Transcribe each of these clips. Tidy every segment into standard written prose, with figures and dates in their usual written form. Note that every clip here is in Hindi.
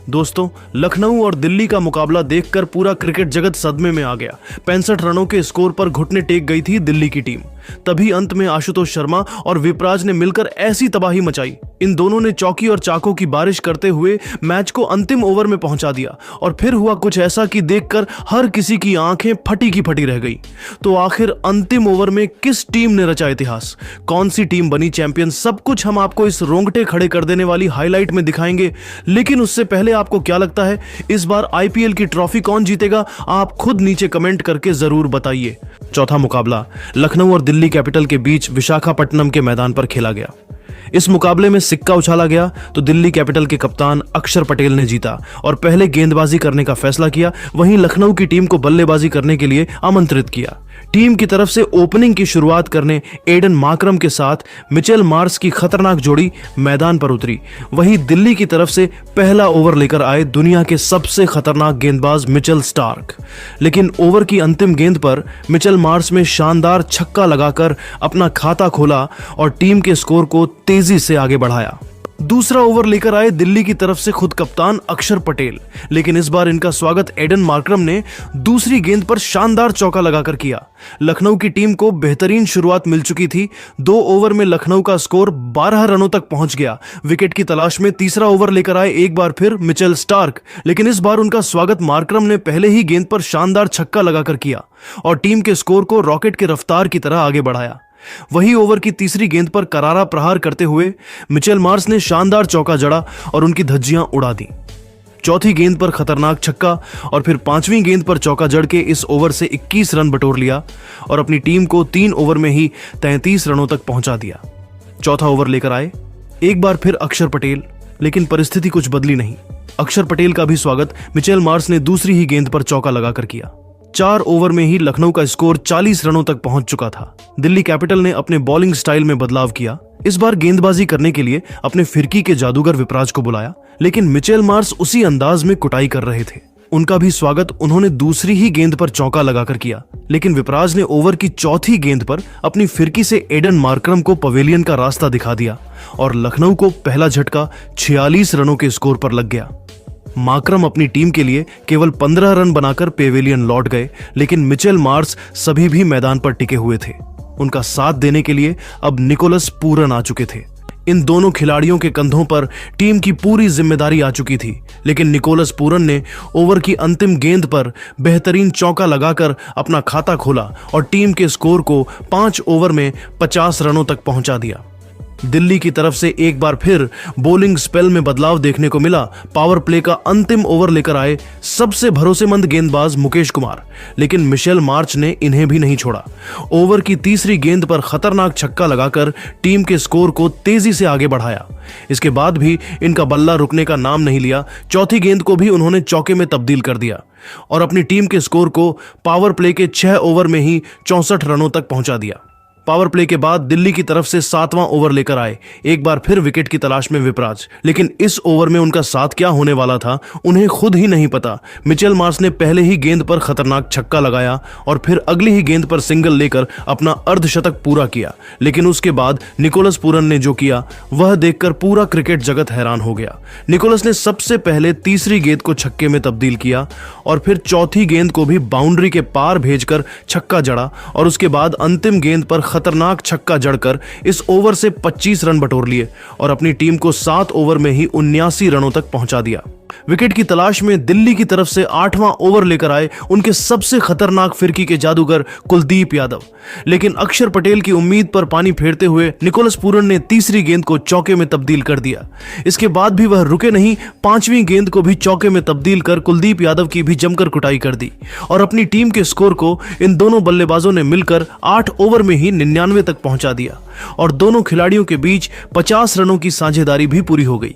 दोस्तों, लखनऊ और दिल्ली का मुकाबला देखकर पूरा क्रिकेट जगत सदमे में आ गया। 65 रनों के स्कोर पर घुटने टेक गई थी दिल्ली की टीम। तभी अंत में आशुतोष शर्मा और विपराज ने मिलकर ऐसी तबाही मचाई। इन दोनों ने चौकी और चाकों की बारिश करते हुए मैच को अंतिम ओवर में पहुंचा दिया और फिर हुआ कुछ ऐसा कि देखकर हर किसी की आंखें फटी की फटी रह गई। तो आखिर अंतिम ओवर में किस टीम ने रचा इतिहास, कौन सी टीम बनी चैंपियन, सब कुछ हम आपको इस रोंगटे खड़े कर देने वाली हाईलाइट में दिखाएंगे। लेकिन उससे पहले आपको क्या लगता है इस बार आईपीएल की ट्रॉफी कौन जीतेगा, आप खुद नीचे कमेंट करके जरूर बताइए। चौथा मुकाबला लखनऊ और दिल्ली कैपिटल के बीच विशाखापट्टनम के मैदान पर खेला गया। इस मुकाबले में सिक्का उछाला गया तो दिल्ली कैपिटल के कप्तान अक्षर पटेल ने जीता और पहले गेंदबाजी करने का फैसला किया। वहीं लखनऊ की टीम को बल्लेबाजी करने के लिए आमंत्रित किया। टीम की तरफ से ओपनिंग की शुरुआत करने एडन मार्करम के साथ मिचेल मार्श की खतरनाक जोड़ी मैदान पर उतरी। वहीं दिल्ली की तरफ से पहला ओवर लेकर आए दुनिया के सबसे खतरनाक गेंदबाज मिचेल स्टार्क। लेकिन ओवर की अंतिम गेंद पर मिचेल मार्श में शानदार छक्का लगाकर अपना खाता खोला और टीम के स्कोर को तेजी से आगे बढ़ाया। दूसरा ओवर लेकर आए दिल्ली की तरफ से खुद कप्तान अक्षर पटेल, लेकिन इस बार इनका स्वागत एडन मार्करम ने दूसरी गेंद पर शानदार चौका लगाकर किया। लखनऊ की टीम को बेहतरीन शुरुआत मिल चुकी थी। 2 ओवर में लखनऊ का स्कोर 12 रनों तक पहुंच गया। विकेट की तलाश में तीसरा ओवर लेकर आए एक बार फिर मिचेल स्टार्क, लेकिन इस बार उनका स्वागत मार्करम ने पहले ही गेंद पर शानदार छक्का लगाकर किया और टीम के स्कोर को रॉकेट की रफ्तार की तरह आगे बढ़ाया। वही ओवर की तीसरी गेंद पर करारा प्रहार करते हुए मिचेल मार्श ने शानदार चौका जड़ा और उनकी धज्जियां उड़ा दी। चौथी गेंद पर खतरनाक छक्का और फिर 5वीं गेंद पर चौका जड़ के इस ओवर से 21 रन बटोर लिया और अपनी टीम को 3 ओवर में ही 33 रनों तक पहुंचा दिया। चौथा ओवर लेकर आए एक बार फिर अक्षर पटेल, लेकिन परिस्थिति कुछ बदली नहीं। अक्षर पटेल का भी स्वागत मिचेल मार्श ने दूसरी ही गेंद पर चौका लगाकर किया। 4 ओवर में ही लखनऊ का स्कोर 40 रनों तक पहुंच चुका था। दिल्ली कैपिटल ने अपने बॉलिंग स्टाइल में बदलाव किया। इस बार गेंदबाजी करने के लिए अपने फिरकी के जादूगर विपराज को बुलाया, लेकिन मिचेल मार्श उसी अंदाज में कुटाई कर रहे थे। उनका भी स्वागत उन्होंने दूसरी ही गेंद पर चौका लगाकर किया, लेकिन विपराज ने ओवर की चौथी गेंद पर अपनी फिरकी से एडन मार्करम को पवेलियन का रास्ता दिखा दिया और लखनऊ को पहला झटका 46 रनों के स्कोर पर लग गया। मार्करम अपनी टीम के लिए केवल 15 रन बनाकर पेवेलियन लौट गए, लेकिन मिचेल मार्श सभी भी मैदान पर टिके हुए थे। उनका साथ देने के लिए अब निकोलस पूरन आ चुके थे। इन दोनों खिलाड़ियों के कंधों पर टीम की पूरी जिम्मेदारी आ चुकी थी, लेकिन निकोलस पूरन ने ओवर की अंतिम गेंद पर बेहतरीन चौका लगाकर अपना खाता खोला और टीम के स्कोर को 5 ओवर में 50 रनों तक पहुंचा दिया। दिल्ली की तरफ से एक बार फिर बॉलिंग स्पेल में बदलाव देखने को मिला। पावर प्ले का अंतिम ओवर लेकर आए सबसे भरोसेमंद गेंदबाज मुकेश कुमार, लेकिन मिचेल मार्श ने इन्हें भी नहीं छोड़ा। ओवर की तीसरी गेंद पर खतरनाक छक्का लगाकर टीम के स्कोर को तेजी से आगे बढ़ाया। इसके बाद भी इनका बल्ला रुकने का नाम नहीं लिया। चौथी गेंद को भी उन्होंने चौके में तब्दील कर दिया और अपनी टीम के स्कोर को पावर प्ले के 6 ओवर में ही 64 रनों तक पहुंचा दिया। पावर प्ले के बाद दिल्ली की तरफ से 7वां ओवर लेकर आए एक बार फिर विकेट की तलाश में विपराज, लेकिन इस ओवर में उनका साथ क्या होने वाला था उन्हें खुद ही नहीं पता। मिचेल मार्श ने पहले ही गेंद पर खतरनाक छक्का लगाया और फिर अगली ही गेंद पर सिंगल लेकर अपना अर्धशतक पूरा किया, लेकिन उसके बाद निकोलस पूरन ने जो किया वह देखकर पूरा क्रिकेट जगत हैरान हो गया। निकोलस ने सबसे पहले तीसरी गेंद को छक्के में तब्दील किया और फिर चौथी गेंद को भी बाउंड्री के पार भेजकर छक्का जड़ा और उसके बाद अंतिम गेंद पर खतरनाक छक्का जड़कर इस ओवर से 25 रन बटोर लिए और अपनी टीम को 7 ओवर में ही 79 रनों तक पहुंचा दिया। विकेट की तलाश में दिल्ली की तरफ से 8वां ओवर लेकर आए उनके सबसे खतरनाक फिरकी के जादूगर कुलदीप यादव, लेकिन अक्षर पटेल की उम्मीद पर पानी फेरते हुए निकोलस पूरन ने तीसरी गेंद को चौके में तब्दील कर दिया। इसके बाद भी वह रुके नहीं, 5वीं गेंद को भी चौके में तब्दील कर कुलदीप यादव की भी जमकर कुटाई कर दी और अपनी टीम के स्कोर को इन दोनों बल्लेबाजों ने मिलकर 8 ओवर में ही 99 तक पहुंचा दिया और दोनों खिलाड़ियों के बीच 50 रनों की साझेदारी भी पूरी हो गई।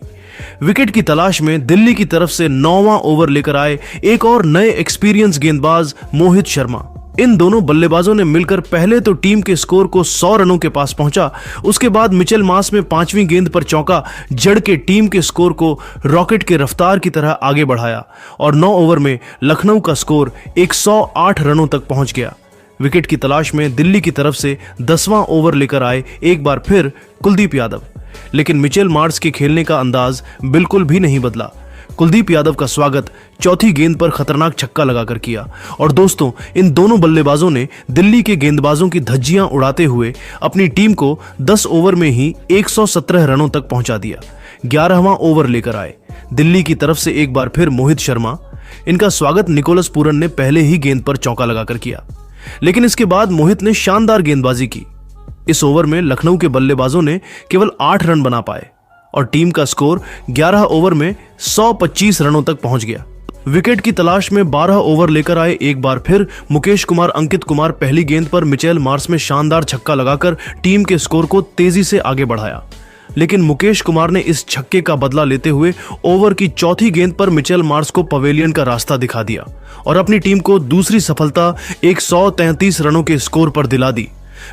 विकेट की तलाश में दिल्ली की तरफ से 9वां ओवर लेकर आए एक और नए एक्सपीरियंस गेंदबाज मोहित शर्मा। इन दोनों बल्लेबाजों ने मिलकर पहले तो टीम के स्कोर को 100 रनों के पास पहुंचा, उसके बाद मिचेल मार्श में 5वीं गेंद पर चौका जड़ के टीम के स्कोर को रॉकेट के रफ्तार की तरह आगे बढ़ाया और 9 ओवर में लखनऊ का स्कोर 108 रनों तक पहुंच गया। विकेट की तलाश में दिल्ली की तरफ से 10वां ओवर लेकर आए एक बार फिर कुलदीप यादव, लेकिन मिचेल मार्श के खेलने का अंदाज बिल्कुल भी नहीं बदला। कुलदीप यादव का स्वागत चौथी गेंद पर खतरनाक छक्का लगाकर किया। और दोस्तों, इन दोनों बल्लेबाजों ने दिल्ली के गेंदबाजों की धज्जियां उड़ाते हुए अपनी टीम को 10 ओवर में ही 117 रनों तक पहुंचा दिया। 11वां ओवर लेकर आए दिल्ली की तरफ से एक बार फिर मोहित शर्मा। इनका स्वागत निकोलस पूरन ने पहले ही गेंद पर चौका लगाकर किया, लेकिन इसके बाद मोहित ने शानदार गेंदबाजी की। इस ओवर में लखनऊ के बल्लेबाजों ने केवल 8 रन बना पाए और टीम का स्कोर 11 ओवर में 125 रनों तक पहुंच गया। विकेट की तलाश में 12 ओवर लेकर आए एक बार फिर मुकेश कुमार अंकित कुमार पहली गेंद पर मिचेल मार्श में शानदार छक्का लगाकर टीम के स्कोर को तेजी से आगे बढ़ाया। लेकिन मुकेश कुमार ने इस छक्के का बदला लेते हुए ओवर की चौथी गेंद पर मिचेल मार्श को पवेलियन का रास्ता दिखा दिया और अपनी टीम को दूसरी सफलता 133 रनों के स्कोर पर दिला दी।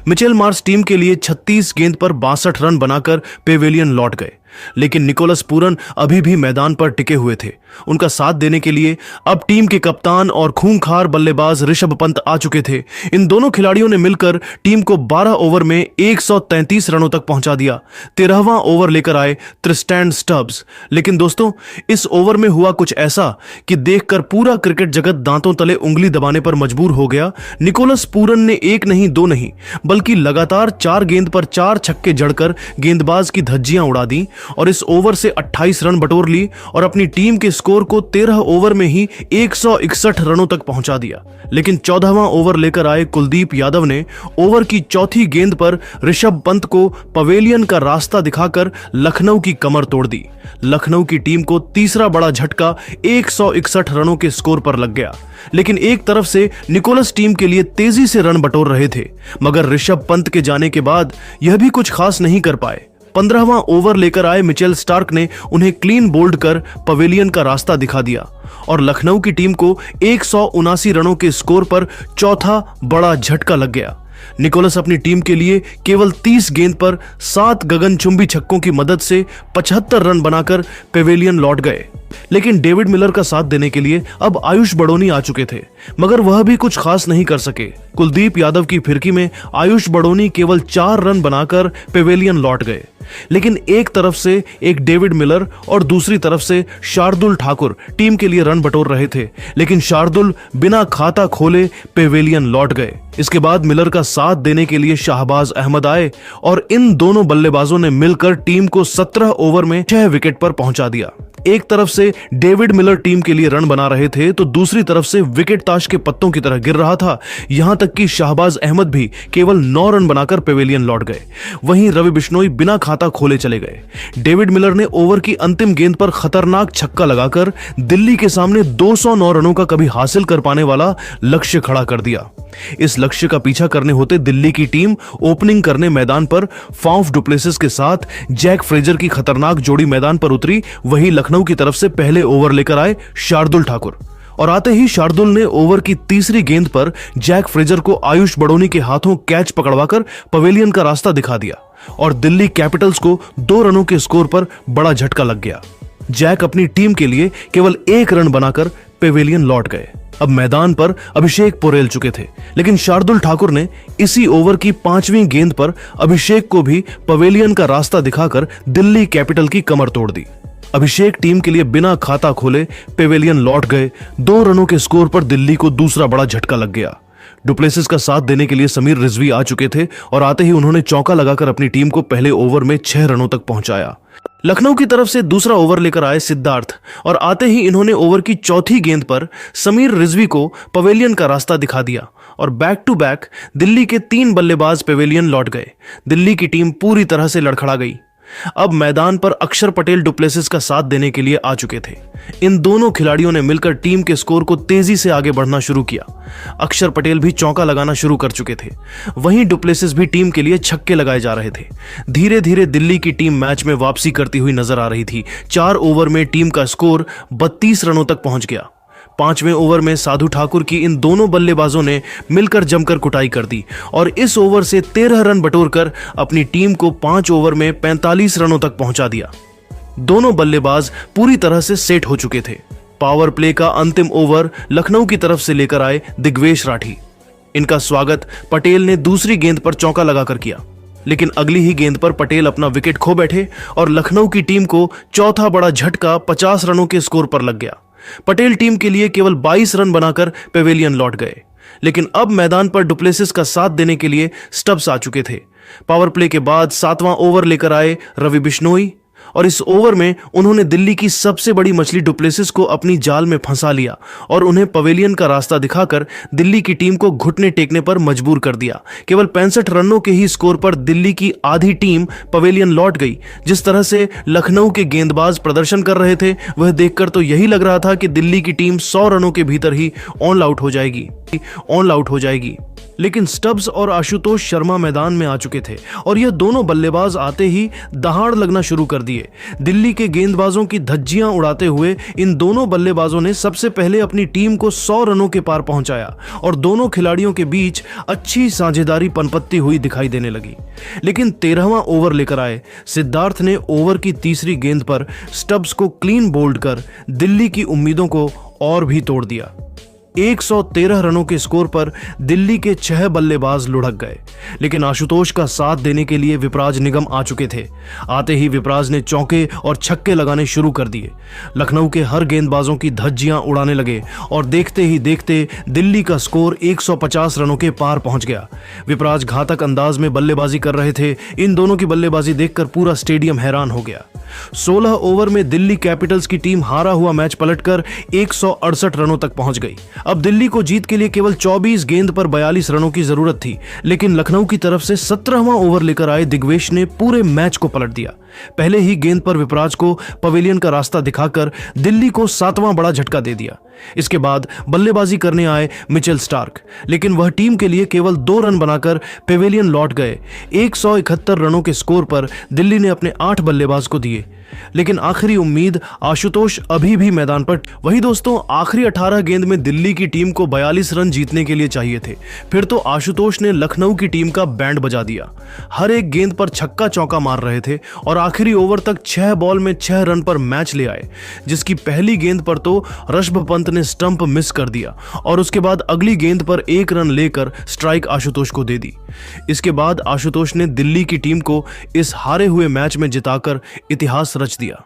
मिचेल मार्श टीम के लिए 36 गेंद पर 62 रन बनाकर पेवेलियन लौट गए, लेकिन निकोलस पूरन अभी भी मैदान पर टिके हुए थे। उनका साथ देने के लिए अब टीम के कप्तान और खूंखार बल्लेबाज ऋषभ पंत आ चुके थे। इन दोनों खिलाड़ियों ने मिलकर टीम को 12 ओवर में 133 रनों तक पहुंचा दिया। 13वां ओवर लेकर आए ट्रिस्टैन स्टब्स। लेकिन दोस्तों, इस ओवर में हुआ कुछ ऐसा कि देखकर पूरा क्रिकेट जगत दांतों तले उंगली दबाने पर मजबूर हो गया। निकोलस पूरन ने एक नहीं दो नहीं बल्कि लगातार 4 गेंद पर 4 छक्के जड़कर गेंदबाज की धज्जियां उड़ा दी और इस ओवर से 28 रन बटोर ली और अपनी टीम के स्कोर को 13 ओवर में ही 161 रनों तक पहुंचा दिया। लेकिन 14वां ओवर लेकर आए कुलदीप यादव ने ओवर की चौथी गेंद पर ऋषभ पंत को पवेलियन का रास्ता दिखाकर लखनऊ की कमर तोड़ दी। लखनऊ की टीम को तीसरा बड़ा झटका 161 रनों के स्कोर पर लग गया। लेकिन एक तरफ से निकोलस टीम के लिए तेजी से रन बटोर रहे थे, मगर ऋषभ पंत के जाने के बाद यह भी कुछ खास नहीं कर पाए। 15वां ओवर लेकर आए मिचेल स्टार्क ने उन्हें क्लीन बोल्ड कर पवेलियन का रास्ता दिखा दिया और लखनऊ की टीम को 179 रनों के स्कोर पर चौथा बड़ा झटका लग गया। निकोलस अपनी टीम के लिए केवल 30 गेंद पर 7 गगनचुंबी छक्कों की मदद से 75 रन बनाकर पेवेलियन लौट गए। लेकिन डेविड मिलर का साथ देने के लिए अब आयुष बड़ोनी आ चुके थे, मगर वह भी कुछ खास नहीं कर सके। कुलदीप यादव की फिरकी में आयुष बड़ोनी केवल 4 रन बनाकर पेवेलियन लौट गए। लेकिन एक तरफ से एक डेविड मिलर और दूसरी तरफ से शार्दुल ठाकुर टीम के लिए रन बटोर रहे थे, लेकिन शार्दुल बिना खाता खोले पेवेलियन लौट गए। इसके बाद मिलर का साथ देने के लिए शाहबाज अहमद आए और इन दोनों बल्लेबाजों ने मिलकर टीम को 17 ओवर में 6 विकेट पर पहुंचा दिया। एक तरफ से डेविड मिलर टीम के लिए रन बना रहे थे तो दूसरी तरफ से विकेट ताश के पत्तों की तरह गिर रहा था। यहां तक कि शाहबाज अहमद भी केवल 9 रन बनाकर पेवेलियन लौट गए। वहीं रवि बिश्नोई बिना खाता खोले चले गए। डेविड मिलर ने ओवर की अंतिम गेंद पर खतरनाक छक्का लगाकर दिल्ली के सामने 209 रनों का कभी हासिल कर पाने वाला लक्ष्य खड़ा कर दिया। इस लक्ष्य का पीछा करने होते दिल्ली की टीम ओपनिंग करने मैदान पर फाफ डुप्लेसिस के साथ जैक फ्रेजर की खतरनाक जोड़ी मैदान पर उतरी। वहीं लखनऊ की तरफ से पहले ओवर लेकर आए शार्दुल ठाकुर और आते ही शार्दुल ने ओवर की तीसरी गेंद पर जैक फ्रेजर को आयुष बड़ोनी के हाथों कैच पकड़वाकर पवेलियन का रास्ता दिखा दिया और दिल्ली कैपिटल्स को 2 रनों के स्कोर पर बड़ा झटका लग गया। जैक अपनी टीम के लिए केवल 1 रन बनाकर पेवेलियन लौट गए। अब मैदान पर अभिषेक पोरेल चुके थे, लेकिन शार्दुल ठाकुर ने इसी ओवर की 5वीं गेंद पर अभिषेक को भी पवेलियन का रास्ता दिखाकर दिल्ली कैपिटल की कमर तोड़ दी। अभिषेक टीम के लिए बिना खाता खोले पेवेलियन लौट गए। 2 रनों के स्कोर पर दिल्ली को दूसरा बड़ा झटका लग गया। डुप्लेसिस का साथ देने के लिए समीर रिजवी आ चुके थे और आते ही उन्होंने चौका लगाकर अपनी टीम को पहले ओवर में 6 रनों तक पहुंचाया। लखनऊ की तरफ से दूसरा ओवर लेकर आए सिद्धार्थ और आते ही इन्होंने ओवर की चौथी गेंद पर समीर रिजवी को पवेलियन का रास्ता दिखा दिया और बैक टू बैक दिल्ली के 3 बल्लेबाज पेवेलियन लौट गए। दिल्ली की टीम पूरी तरह से लड़खड़ा गई। अब मैदान पर अक्षर पटेल डुप्लेसिस का साथ देने के लिए आ चुके थे। इन दोनों खिलाड़ियों ने मिलकर टीम के स्कोर को तेजी से आगे बढ़ना शुरू किया। अक्षर पटेल भी चौका लगाना शुरू कर चुके थे, वहीं डुप्लेसिस भी टीम के लिए छक्के लगाए जा रहे थे। धीरे धीरे दिल्ली की टीम मैच में वापसी करती हुई नजर आ रही थी। 4 ओवर में टीम का स्कोर 32 रनों तक पहुंच गया। 5वें ओवर में साधु ठाकुर की इन दोनों बल्लेबाजों ने मिलकर जमकर कुटाई कर दी और इस ओवर से 13 रन बटोरकर अपनी टीम को 5 ओवर में 45 रनों तक पहुंचा दिया। दोनों बल्लेबाज पूरी तरह से सेट हो चुके थे। पावर प्ले का अंतिम ओवर लखनऊ की तरफ से लेकर आए दिग्वेश राठी। इनका स्वागत पटेल ने दूसरी गेंद पर चौका लगाकर किया। लेकिन अगली ही गेंद पर पटेल अपना विकेट खो बैठे और लखनऊ की टीम को चौथा बड़ा झटका 50 रनों के स्कोर पर लग गया। पटेल टीम के लिए केवल 22 रन बनाकर पेवेलियन लौट गए, लेकिन अब मैदान पर डुप्लेसिस का साथ देने के लिए स्टब्स आ चुके थे। पावर प्ले के बाद 7वां ओवर लेकर आए रवि बिश्नोई और इस ओवर में उन्होंने दिल्ली की सबसे बड़ी मछली डुप्लेसिस को अपनी जाल में फंसा लिया और उन्हें पवेलियन का रास्ता दिखाकर दिल्ली की टीम को घुटने टेकने पर मजबूर कर दिया। केवल 65 रनों के ही स्कोर पर दिल्ली की आधी टीम पवेलियन लौट गई। जिस तरह से लखनऊ के गेंदबाज प्रदर्शन कर रहे थे, वह देखकर तो यही लग रहा था कि दिल्ली की टीम 100 रनों के भीतर ही ऑल आउट हो जाएगी। लेकिन स्टब्स और आशुतोष शर्मा मैदान में आ चुके थे और यह दोनों बल्लेबाज आते ही दहाड़ लगना शुरू कर दिए। दिल्ली के गेंदबाजों की धज्जियां उड़ाते हुए इन दोनों बल्लेबाजों ने सबसे पहले अपनी टीम को 100 रनों के पार पहुंचाया और दोनों खिलाड़ियों के बीच अच्छी साझेदारी पनपत्ती हुई दिखाई देने लगी। लेकिन 13वां ओवर लेकर आए सिद्धार्थ ने ओवर की तीसरी गेंद पर स्टब्स को क्लीन बोल्ड कर दिल्ली की उम्मीदों को और भी तोड़ दिया। 113 रनों के स्कोर पर दिल्ली के 6 बल्लेबाज लुढ़क गए, लेकिन आशुतोष का साथ देने के लिए विपराज निगम आ चुके थे। आते ही विपराज ने चौके और छक्के लगाने शुरू कर दिए। लखनऊ के हर गेंदबाजों की धज्जियां उड़ाने लगे और देखते ही देखते दिल्ली का स्कोर 150 रनों के पार पहुंच गया। विपराज घातक अंदाज में बल्लेबाजी कर रहे थे। इन दोनों की बल्लेबाजी देखकर पूरा स्टेडियम हैरान हो गया। 16 ओवर में दिल्ली कैपिटल्स की टीम हारा हुआ मैच पलटकर 168 रनों तक पहुंच गई। अब दिल्ली को जीत के लिए केवल 24 गेंद पर 42 रनों की जरूरत थी, लेकिन लखनऊ की तरफ से 17वां ओवर लेकर आए दिग्वेश ने पूरे मैच को पलट दिया। पहले ही गेंद पर विपराज को पवेलियन का रास्ता दिखाकर दिल्ली को 7वां बड़ा झटका दे दिया। इसके बाद बल्लेबाजी करने आए मिचेल स्टार्क, लेकिन वह टीम के लिए केवल 2 रन बनाकर पेवेलियन लौट गए। 171 रनों के स्कोर पर दिल्ली ने अपने 8 बल्लेबाज को दिए, लेकिन आखिरी उम्मीद आशुतोष अभी भी मैदान पर। वही दोस्तों, आखिरी 18 गेंद में दिल्ली की टीम को 42 रन जीतने के लिए चाहिए थे। फिर तो आशुतोष ने लखनऊ की टीम का बैंड बजा दिया। हर एक गेंद पर छक्का चौका मार रहे थे और आखिरी ओवर तक 6 बॉल में 6 रन पर मैच ले आए, जिसकी पहली गेंद पर तो ऋषभ पंत ने स्टंप मिस कर दिया और उसके बाद अगली गेंद पर 1 रन लेकर स्ट्राइक आशुतोष को दे दी। इसके बाद आशुतोष ने दिल्ली की टीम को इस हारे हुए मैच में जिताकर इतिहास रच दिया।